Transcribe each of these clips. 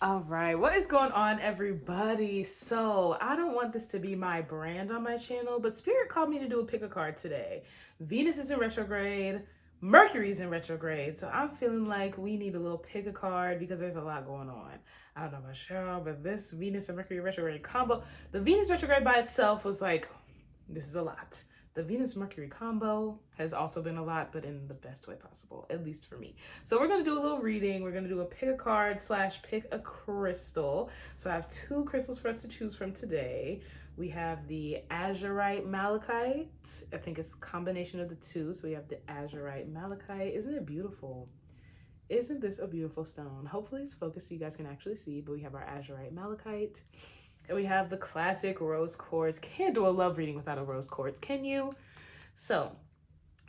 All right, what is going on, everybody? So, I don't want this to be my brand on my channel, but Spirit called me to do a pick a card today. Venus is in retrograde, Mercury's in retrograde, so I'm feeling like we need a little pick a card because there's a lot going on. I don't know about y'all, but this Venus and Mercury retrograde combo, the Venus retrograde by itself was like, this is a lot. The Venus Mercury combo has also been a lot, but in the best way possible, at least for me. So we're going to do a little reading. We're going to do a pick a card / pick a crystal. So I have two crystals for us to choose from today. We have the azurite malachite. I think it's a combination of the two. So we have the azurite malachite. Isn't it beautiful? Isn't this a beautiful stone? Hopefully it's focused so you guys can actually see, but we have our azurite malachite. And we have the classic rose quartz. Can't do a love reading without a rose quartz, can you? So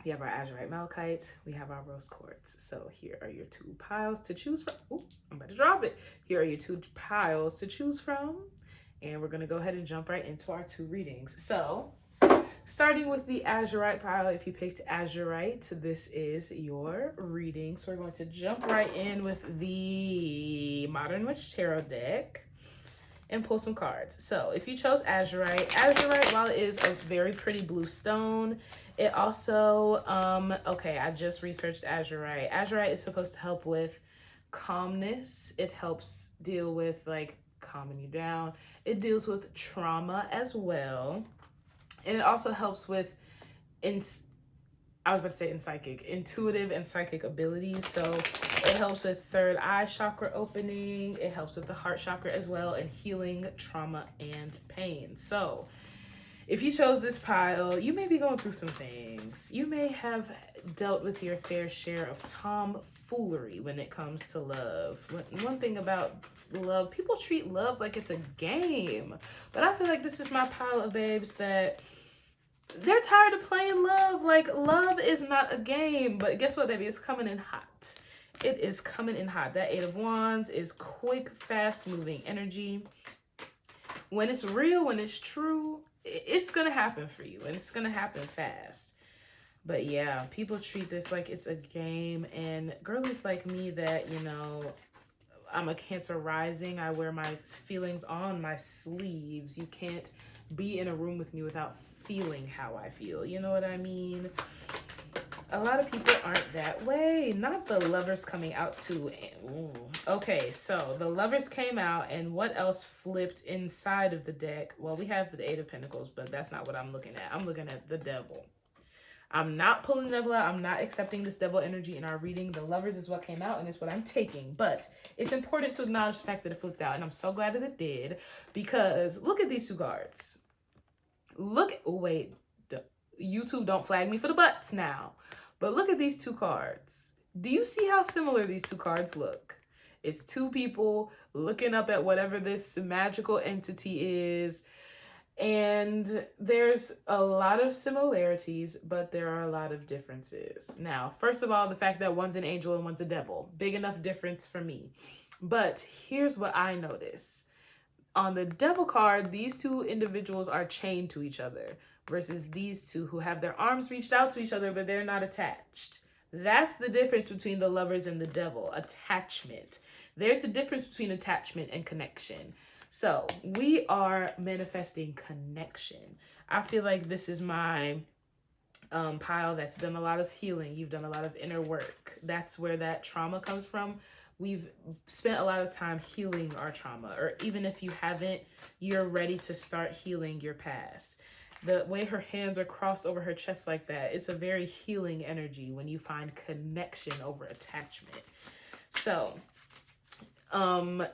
we have our azurite malachite. We have our rose quartz. So here are your two piles to choose from. Ooh, I'm about to drop it. Here are your two piles to choose from. And we're going to go ahead and jump right into our two readings. So starting with the azurite pile, if you picked azurite, this is your reading. So we're going to jump right in with the Modern Witch Tarot deck and pull some cards. So if you chose azurite, while it is a very pretty blue stone, it also, okay, I just researched azurite. Azurite is supposed to help with calmness. It helps deal with like calming you down. It deals with trauma as well. And it also helps with, I was about to say intuitive and psychic abilities. So it helps with third eye chakra opening. It helps with the heart chakra as well, and healing trauma and pain. So if you chose this pile, you may be going through some things. You may have dealt with your fair share of tomfoolery when it comes to love. One thing about love, people treat love like it's a game. But I feel like this is my pile of babes that they're tired of playing love. Like, love is not a game. But guess what, baby? It's coming in hot. It is coming in hot. That Eight of Wands is quick, fast-moving energy. When it's real, when it's true, it's going to happen for you. And it's going to happen fast. But yeah, people treat this like it's a game. And girlies like me that, you know, I'm a Cancer rising. I wear my feelings on my sleeves. You can't be in a room with me without feeling how I feel. You know what I mean? A lot of people aren't that way. Not the Lovers coming out too. Ooh. Okay, so the Lovers came out, and what else flipped inside of the deck? Well, we have the Eight of Pentacles, but that's not what I'm looking at. I'm looking at the Devil. I'm not pulling the Devil out. I'm not accepting this Devil energy in our reading. The Lovers is what came out, and it's what I'm taking. But it's important to acknowledge the fact that it flipped out, and I'm so glad that it did, because look at these two cards. Look at, oh wait, YouTube don't flag me for the butts now. But look at these two cards. Do you see how similar these two cards look? It's two people looking up at whatever this magical entity is. And there's a lot of similarities, but there are a lot of differences. Now, first of all, the fact that one's an angel and one's a devil. Big enough difference for me. But here's what I notice. On the Devil card, these two individuals are chained to each other, versus these two who have their arms reached out to each other, but they're not attached. That's the difference between the Lovers and the Devil. Attachment. There's a difference between attachment and connection. So we are manifesting connection. I feel like this is my pile that's done a lot of healing. You've done a lot of inner work. That's where that trauma comes from. We've spent a lot of time healing our trauma, or even if you haven't, you're ready to start healing your past. The way her hands are crossed over her chest like that, it's a very healing energy when you find connection over attachment. So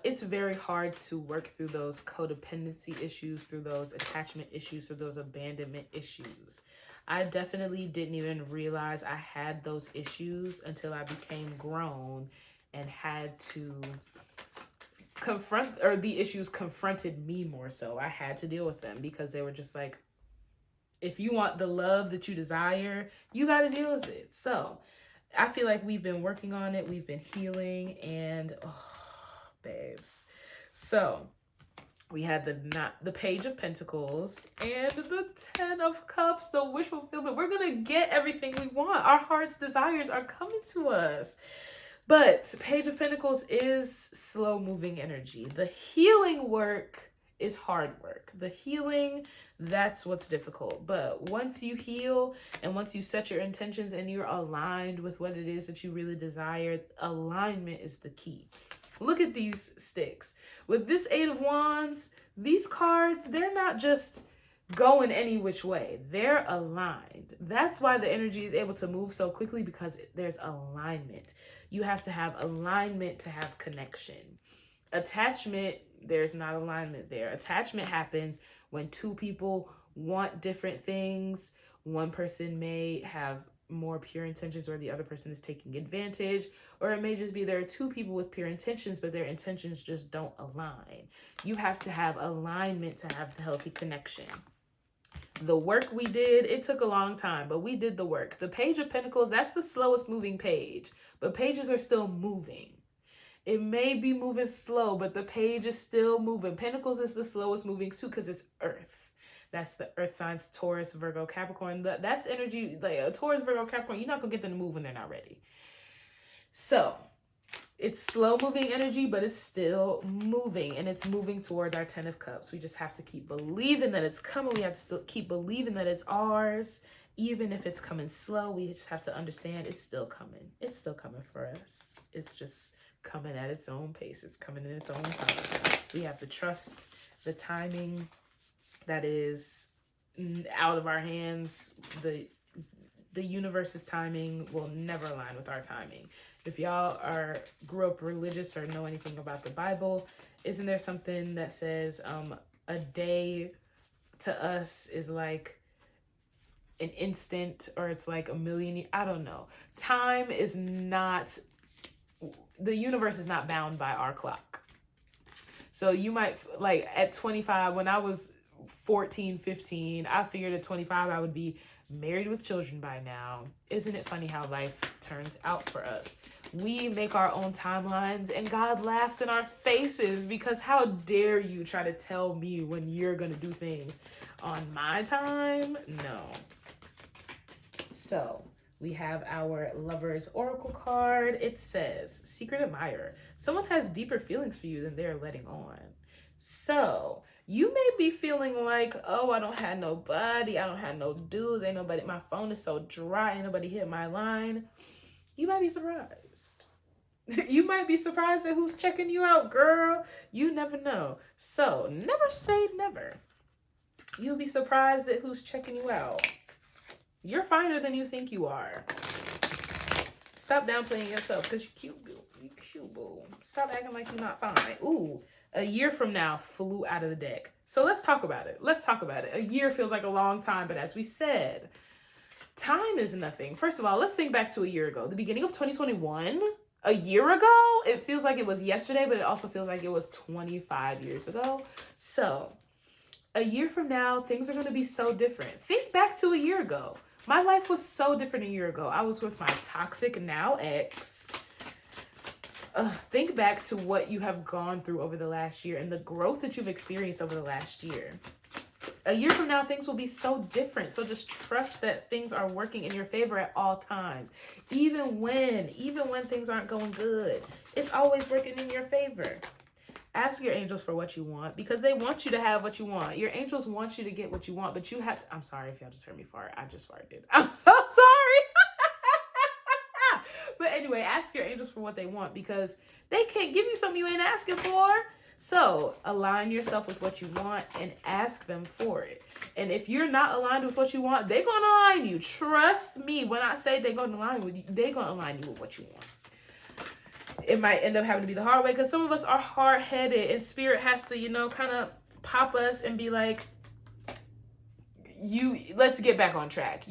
it's very hard to work through those codependency issues, through those attachment issues, through those abandonment issues. I definitely didn't even realize I had those issues until I became grown and had to confront, or the issues confronted me more so. I had to deal with them because they were just like, if you want the love that you desire, you got to deal with it. So I feel like we've been working on it. We've been healing, and babes. So we had the Page of Pentacles and the Ten of Cups, the wish fulfillment. We're going to get everything we want. Our heart's desires are coming to us. But Page of Pentacles is slow moving energy. The healing work is hard work. The healing, that's what's difficult. But once you heal and once you set your intentions and you're aligned with what it is that you really desire, alignment is the key. Look at these sticks. With this Eight of Wands, these cards, they're not just going any which way. They're aligned. That's why the energy is able to move so quickly, because there's alignment. You have to have alignment to have connection. Attachment, there's not alignment there. Attachment happens when two people want different things. One person may have more pure intentions or the other person is taking advantage, or it may just be there are two people with pure intentions but their intentions just don't align. You have to have alignment to have the healthy connection. The work we did, it took a long time, but we did the work. The Page of Pentacles, that's the slowest moving page, but pages are still moving. It may be moving slow, but the page is still moving. Pentacles is the slowest moving too because it's Earth. That's the Earth signs, Taurus, Virgo, Capricorn. That's energy, like a Taurus, Virgo, Capricorn. You're not going to get them to move when they're not ready. So it's slow moving energy, but it's still moving, and it's moving towards our 10 of Cups. We just have to keep believing that it's coming. We have to still keep believing that it's ours. Even if it's coming slow, we just have to understand it's still coming. It's still coming for us. It's just coming at its own pace. It's coming in its own time. We have to trust the timing that is out of our hands. The universe's timing will never align with our timing. If y'all grew up religious or know anything about the Bible, isn't there something that says a day to us is like an instant, or it's like a million years? I don't know. Time is not, the universe is not bound by our clock. So you might, like at 25, when I was 14, 15, I figured at 25 I would be married with children by now. Isn't it funny how life turns out for us? We make our own timelines and God laughs in our faces, because how dare you try to tell me when you're gonna do things on my time? No. So we have our Lover's Oracle card. It says, Secret Admirer. Someone has deeper feelings for you than they're letting on. So you may be feeling like, oh, I don't have nobody. I don't have no dudes. Ain't nobody. My phone is so dry. Ain't nobody hit my line. You might be surprised. You might be surprised at who's checking you out, girl. You never know. So never say never. You'll be surprised at who's checking you out. You're finer than you think you are. Stop downplaying yourself because you're cute, boo. You cute, boo. Stop acting like you're not fine. Ooh, a year from now flew out of the deck. So let's talk about it. Let's talk about it. A year feels like a long time, but as we said, time is nothing. First of all, let's think back to a year ago. The beginning of 2021, a year ago, it feels like it was yesterday, but it also feels like it was 25 years ago. So a year from now, things are going to be so different. Think back to a year ago. My life was so different a year ago. I was with my toxic now ex. Think back to what you have gone through over the last year and the growth that you've experienced over the last year. A year from now, things will be so different. So just trust that things are working in your favor at all times. Even when things aren't going good, it's always working in your favor. Ask your angels for what you want, because they want you to have what you want. Your angels want you to get what you want, but you have to, I'm sorry if y'all just heard me fart. I just farted. I'm so sorry. But anyway, ask your angels for what they want, because they can't give you something you ain't asking for. So align yourself with what you want and ask them for it. And if you're not aligned with what you want, they're going to align you. Trust me when I say they're going to align with you, they're going to align you with what you want. It might end up having to be the hard way, because some of us are hard-headed and spirit has to, kind of pop us and be like, let's get back on track.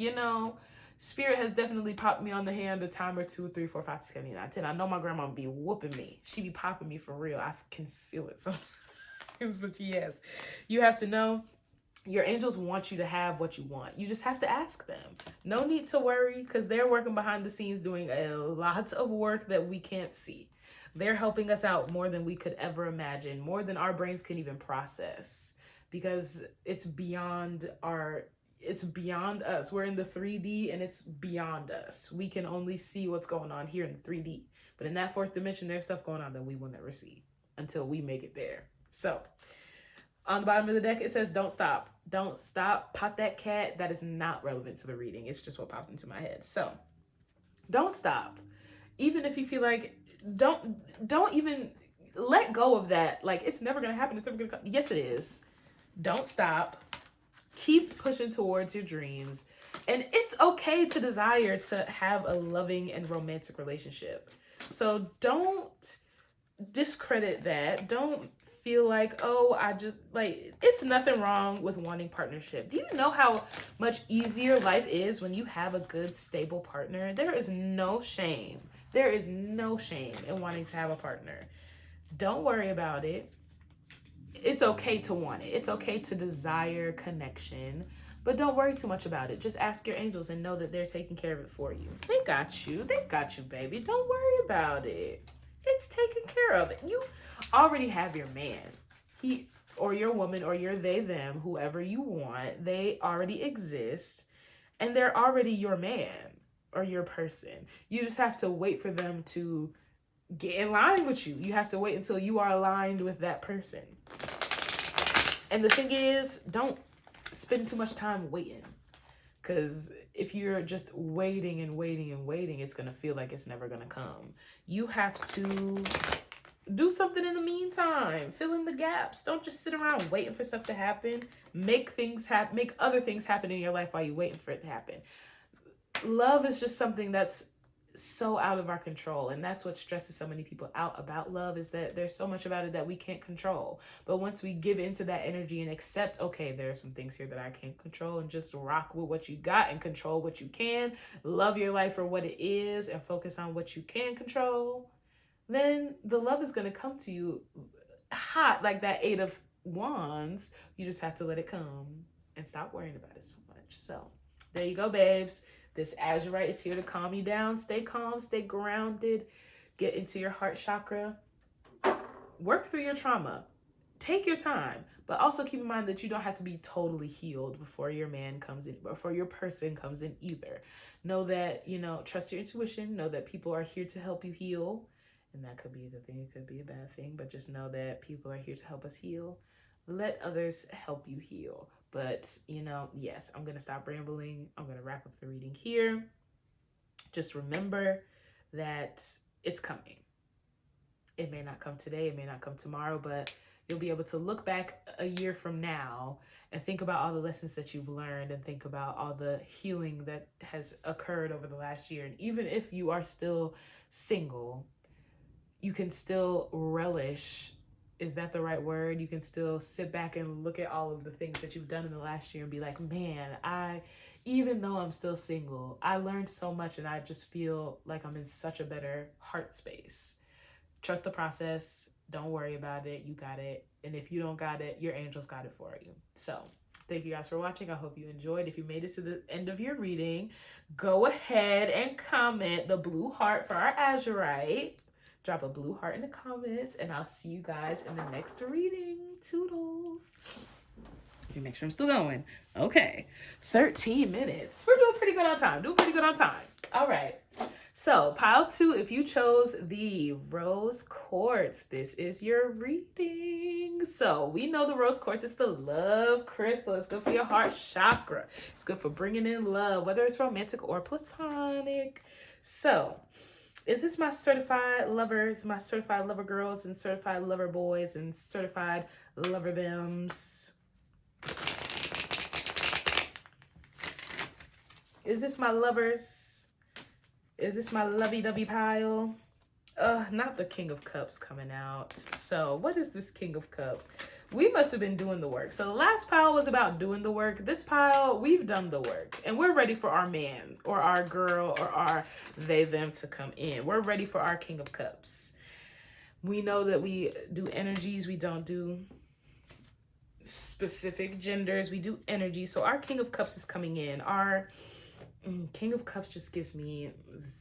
Spirit has definitely popped me on the hand a time or 2, 3, 4, 5, 6, 7, 8, 9, 10. I know my grandma be whooping me. She be popping me for real. I can feel it sometimes. But yes, you have to know your angels want you to have what you want. You just have to ask them. No need to worry, because they're working behind the scenes doing a lot of work that we can't see. They're helping us out more than we could ever imagine, more than our brains can even process, because it's beyond us. We're in the 3D and it's beyond us. We can only see what's going on here in the 3D. But in that fourth dimension, there's stuff going on that we will never see until we make it there. So on the bottom of the deck, it says, don't stop. Don't stop. Pop that cat. That is not relevant to the reading. It's just what popped into my head. So don't stop. Even if you feel like, don't even let go of that. Like, it's never going to happen. It's never going to come. Yes, it is. Don't stop. Keep pushing towards your dreams. And it's okay to desire to have a loving and romantic relationship. So don't discredit that. Don't feel like, oh, I just, like, it's nothing wrong with wanting partnership. Do you know how much easier life is when you have a good, stable partner? There is no shame. There is no shame in wanting to have a partner. Don't worry about it. It's okay to want it. It's okay to desire connection, but don't worry too much about it. Just ask your angels and know that they're taking care of it for you. They got you. They got you, baby. Don't worry about it. It's taken care of. You already have your man. He or your woman or your they, them, whoever you want. They already exist and they're already your man or your person. You just have to wait for them to get in line with you. You have to wait until you are aligned with that person. And the thing is, don't spend too much time waiting. Because if you're just waiting and waiting and waiting, it's going to feel like it's never going to come. You have to do something in the meantime. Fill in the gaps. Don't just sit around waiting for stuff to happen. Make things happen. Make other things happen in your life while you're waiting for it to happen. Love is just something that's so out of our control, and that's what stresses so many people out about love, is that there's so much about it that we can't control. But once we give into that energy and accept, okay, there are some things here that I can't control, and just rock with what you got and control what you can, love your life for what it is and focus on what you can control, then the love is going to come to you hot like that 8 of Wands. You just have to let it come and stop worrying about it so much. So there you go, babes. This azurite is here to calm you down. Stay calm, stay grounded, get into your heart chakra. Work through your trauma. Take your time, but also keep in mind that you don't have to be totally healed before your man comes in, before your person comes in either. Know that, trust your intuition. Know that people are here to help you heal. And that could be a good thing. It could be a bad thing, but just know that people are here to help us heal. Let others help you heal. But, yes, I'm going to stop rambling. I'm going to wrap up the reading here. Just remember that it's coming. It may not come today. It may not come tomorrow, but you'll be able to look back a year from now and think about all the lessons that you've learned and think about all the healing that has occurred over the last year. And even if you are still single, you can still relish. Is that the right word? You can still sit back and look at all of the things that you've done in the last year and be like, man, even though I'm still single, I learned so much and I just feel like I'm in such a better heart space. Trust the process. Don't worry about it. You got it. And if you don't got it, your angels got it for you. So thank you guys for watching. I hope you enjoyed. If you made it to the end of your reading, go ahead and comment the blue heart for our azurite. Drop a blue heart in the comments, and I'll see you guys in the next reading. Toodles. Let me make sure I'm still going. Okay. 13 minutes. We're doing pretty good on time. All right. So, pile 2, if you chose the rose quartz, this is your reading. So, we know the rose quartz is the love crystal. It's good for your heart chakra. It's good for bringing in love, whether it's romantic or platonic. So, is this my certified lovers, my certified lover girls, and certified lover boys, and certified lover thems? Is this my lovers? Is this my lovey-dovey pile? Not the King of Cups coming out. So what is this King of Cups? We must have been doing the work. So the last pile was about doing the work. This pile, we've done the work. And we're ready for our man or our girl or our they, them to come in. We're ready for our King of Cups. We know that we do energies. We don't do specific genders. We do energy. So our King of Cups is coming in. Our King of Cups just gives me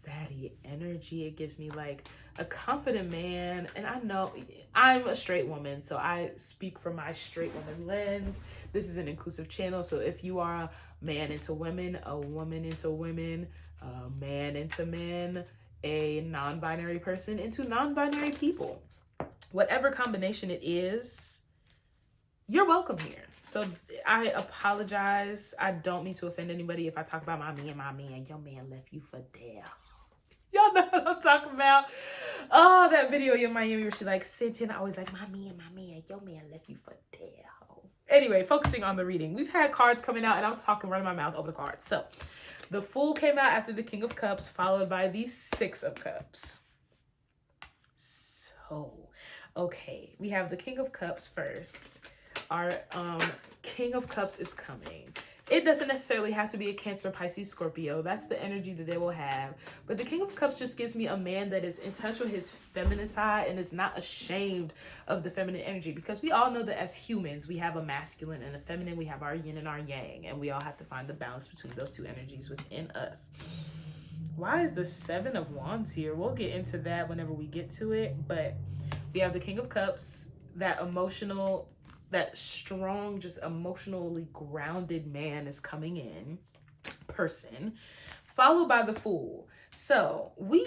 zaddy energy. It gives me like a confident man. And I know I'm a straight woman, so I speak from my straight woman lens. This is an inclusive channel. So if you are a man into women, a woman into women, a man into men, a non-binary person into non-binary people. Whatever combination it is, you're welcome here. So I apologize. I don't mean to offend anybody if I talk about my man, your man left you for dead. Y'all know what I'm talking about. Oh, that video in Miami where she like sent in always like, my man, your man left you for dead. Anyway, focusing on the reading. We've had cards coming out and I'm talking running my mouth over the cards. So the Fool came out after the King of Cups, followed by the Six of Cups. So, okay, we have the King of Cups first. Our King of Cups is coming. It doesn't necessarily have to be a Cancer, Pisces, Scorpio. That's the energy that they will have. But the King of Cups just gives me a man that is in touch with his feminine side and is not ashamed of the feminine energy. Because we all know that as humans, we have a masculine and a feminine. We have our yin and our yang. And we all have to find the balance between those two energies within us. Why is the Seven of Wands here? We'll get into that whenever we get to it. But we have the King of Cups, that emotional, that strong, just emotionally grounded man is coming in, person, followed by the Fool. So we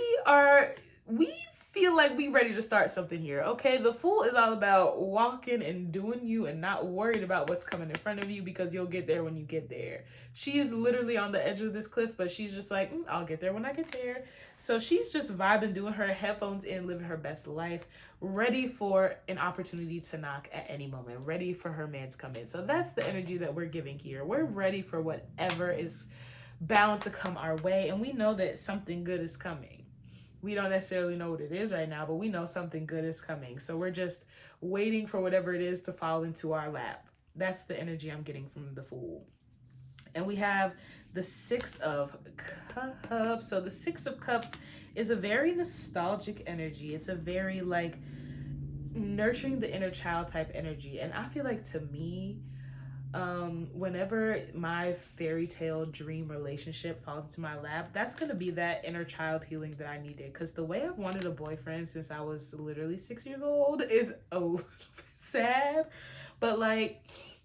feel like we ready to start something here. Okay, the Fool is all about walking and doing you and not worried about what's coming in front of you, because you'll get there when you get there. She is literally on the edge of this cliff, but she's just like, I'll get there when I get there. So she's just vibing, doing her headphones in, living her best life, ready for an opportunity to knock at any moment, ready for her man to come in. So that's the energy that we're giving here. We're ready for whatever is bound to come our way, and we know that something good is coming. We don't necessarily know what it is right now, but we know something good is coming. So we're just waiting for whatever it is to fall into our lap. That's the energy I'm getting from the Fool. And we have the Six of Cups. So the Six of Cups is a very nostalgic energy. It's a very like nurturing the inner child type energy. And I feel like, to me, whenever my fairy tale dream relationship falls into my lap, that's going to be that inner child healing that I needed. Because the way I've wanted a boyfriend since I was literally 6 years old is a little bit sad. But like,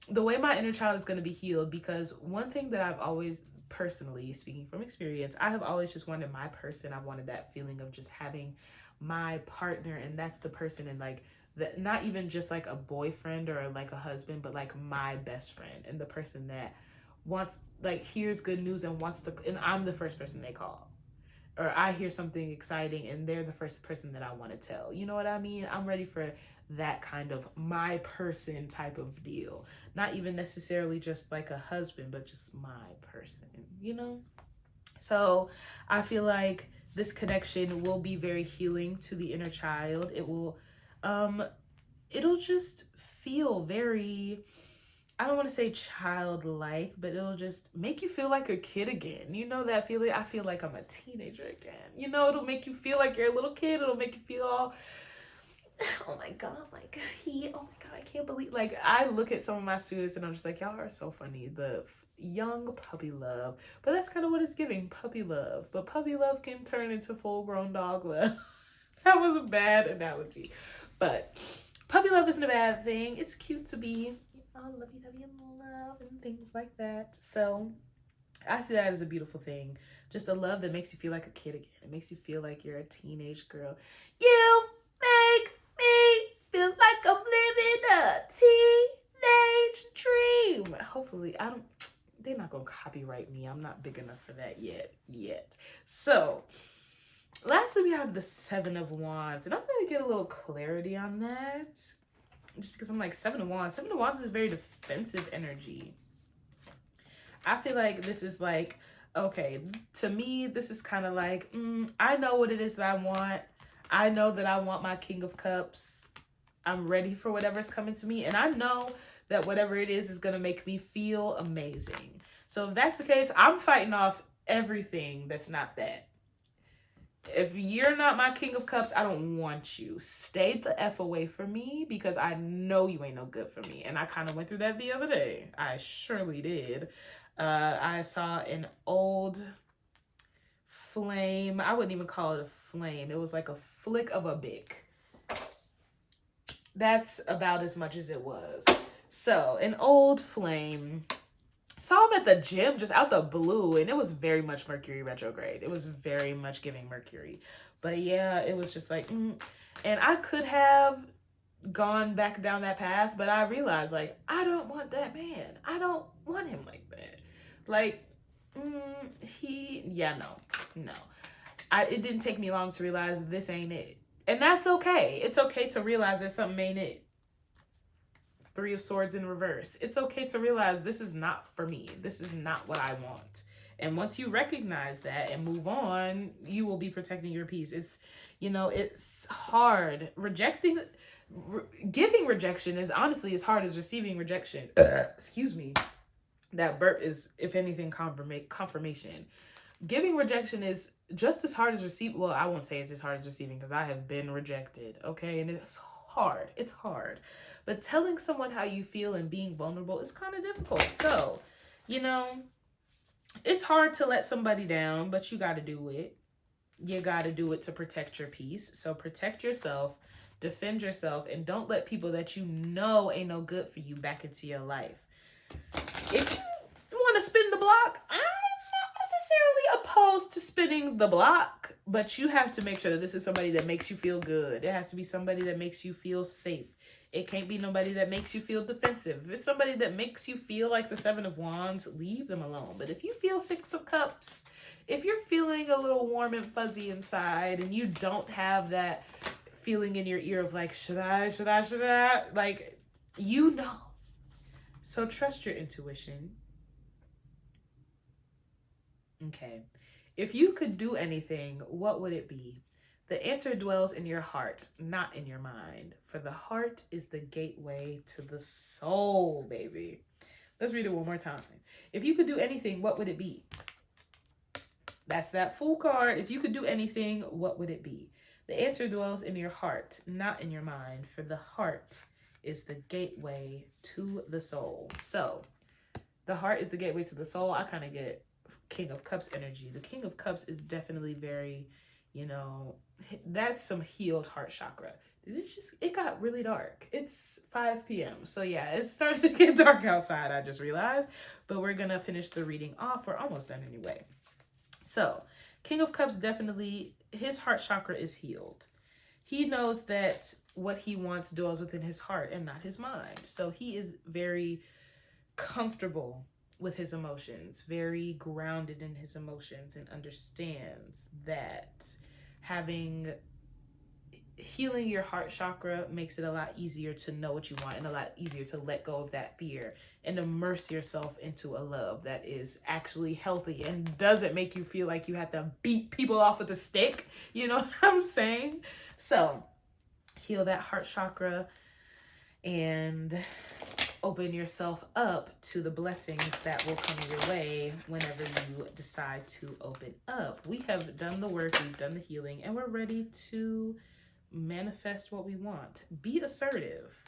the way my inner child is going to be healed, because one thing that I've always, personally speaking from experience, I have always just wanted my person. I wanted that feeling of just having my partner, and that's the person, and like, that not even just like a boyfriend or like a husband, but like my best friend, and the person that wants, like, hears good news and wants to, and I'm the first person they call, or I hear something exciting and they're the first person that I want to tell. You know what I mean? I'm ready for that kind of my person type of deal. Not even necessarily just like a husband, but just my person, you know? So I feel like this connection will be very healing to the inner child. It will, it'll just feel very, I don't want to say childlike, but it'll just make you feel like a kid again. You know that feeling? I feel like I'm a teenager again. You know, it'll make you feel like you're a little kid. It'll make you feel all, oh my God, like oh my God, I can't believe, like, I look at some of my students and I'm just like, y'all are so funny. The young puppy love, but that's kind of what it's giving, puppy love. But puppy love can turn into full grown dog love. That was a bad analogy, but puppy love isn't a bad thing. It's cute to be all lovey-dovey and love and things like that. So I see that as a beautiful thing. Just a love that makes you feel like a kid again. It makes you feel like you're a teenage girl. You make me feel like I'm living a teenage dream. Hopefully, they're not gonna copyright me. I'm not big enough for that yet. So lastly, we have the Seven of Wands, and I'm gonna get a little clarity on that, just because I'm like, Seven of Wands. Seven of Wands is very defensive energy. I feel like this is like, okay, to me, this is kind of like, I know what it is that I want. I know that I want my King of Cups. I'm ready for whatever's coming to me. And I know that whatever it is going to make me feel amazing. So if that's the case, I'm fighting off everything that's not that. If you're not my King of Cups, I don't want you. Stay the F away from me, because I know you ain't no good for me. And I kind of went through that the other day. I surely did. I saw an old flame. I wouldn't even call it a flame. It was like a flick of a Bic. That's about as much as it was. So an old flame Saw him at the gym just out the blue, and it was very much Mercury retrograde. It was very much giving Mercury. But yeah, it was just like, and I could have gone back down that path, but I realized, like, I don't want that man. I don't want him like that. Like, no. It didn't take me long to realize this ain't it. And that's okay. It's okay to realize that something ain't it. Three of Swords in reverse. It's okay to realize this is not for me. This is not what I want. And once you recognize that and move on, you will be protecting your peace. It's hard. Giving rejection is honestly as hard as receiving rejection. Excuse me. That burp is, if anything, confirmation. Giving rejection is just as hard as receiving. Well, I won't say it's as hard as receiving because I have been rejected. Okay. And it's hard. It's hard. But telling someone how you feel and being vulnerable is kind of difficult. So, it's hard to let somebody down, but you got to do it. You got to do it to protect your peace. So protect yourself, defend yourself, and don't let people that you know ain't no good for you back into your life. If you want to spin the block, I'm not necessarily opposed to spinning the block, but you have to make sure that this is somebody that makes you feel good. It has to be somebody that makes you feel safe. It can't be nobody that makes you feel defensive. If it's somebody that makes you feel like the Seven of Wands, leave them alone. But if you feel Six of Cups, if you're feeling a little warm and fuzzy inside and you don't have that feeling in your ear of like, should I? Like, So trust your intuition. Okay. If you could do anything, what would it be? The answer dwells in your heart, not in your mind. For the heart is the gateway to the soul, baby. Let's read it one more time. If you could do anything, what would it be? That's that Fool card. If you could do anything, what would it be? The answer dwells in your heart, not in your mind. For the heart is the gateway to the soul. So, the heart is the gateway to the soul. I kind of get King of Cups energy. The King of Cups is definitely very, that's some healed heart chakra. It got really dark. It's 5 p.m. So yeah, it's starting to get dark outside, I just realized. But we're going to finish the reading off. We're almost done anyway. So, King of Cups definitely, his heart chakra is healed. He knows that what he wants dwells within his heart and not his mind. So he is very comfortable with his emotions, very grounded in his emotions, and understands that healing your heart chakra makes it a lot easier to know what you want and a lot easier to let go of that fear and immerse yourself into a love that is actually healthy and doesn't make you feel like you have to beat people off with a stick. You know what I'm saying? So heal that heart chakra and open yourself up to the blessings that will come your way whenever you decide to open up. We have done the work, we've done the healing, and we're ready to manifest what we want. Be assertive.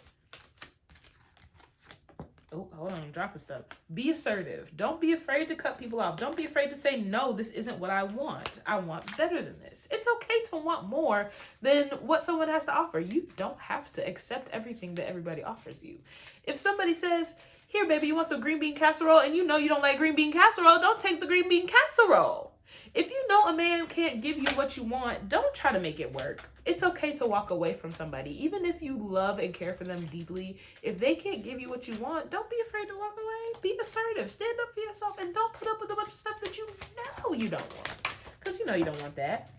Oh, hold on, I'm dropping stuff. Be assertive. Don't be afraid to cut people off. Don't be afraid to say, no, this isn't what I want. I want better than this. It's okay to want more than what someone has to offer. You don't have to accept everything that everybody offers you. If somebody says, here, baby, you want some green bean casserole, and you know you don't like green bean casserole, don't take the green bean casserole. If you know a man can't give you what you want, don't try to make it work. It's okay to walk away from somebody. Even if you love and care for them deeply, if they can't give you what you want, don't be afraid to walk away. Be assertive. Stand up for yourself and don't put up with a bunch of stuff that you know you don't want. Because you know you don't want that.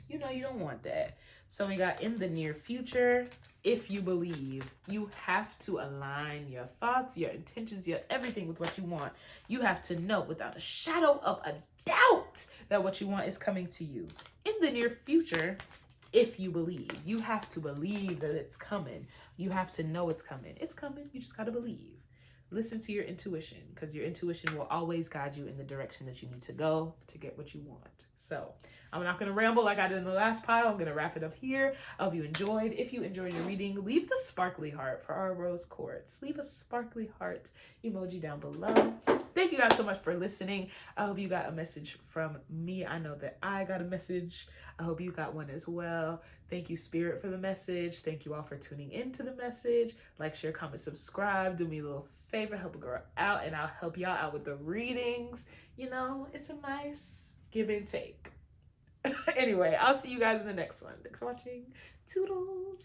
You know you don't want that. So we got in the near future, if you believe, you have to align your thoughts, your intentions, your everything with what you want. You have to know without a shadow of a doubt that what you want is coming to you. In the near future, if you believe, you have to believe that it's coming. You have to know it's coming. It's coming. You just got to believe. Listen to your intuition, because your intuition will always guide you in the direction that you need to go to get what you want. So I'm not going to ramble like I did in the last pile. I'm going to wrap it up here. I hope you enjoyed. If you enjoyed your reading, leave the sparkly heart for our rose quartz. Leave a sparkly heart emoji down below. Thank you guys so much for listening. I hope you got a message from me. I know that I got a message. I hope you got one as well. Thank you, Spirit, for the message. Thank you all for tuning into the message. Like, share, comment, subscribe. Do me a little favor, help a girl out, and I'll help y'all out with the readings. You know, it's a nice give and take. Anyway, I'll see you guys in the next one. Thanks for watching. Toodles.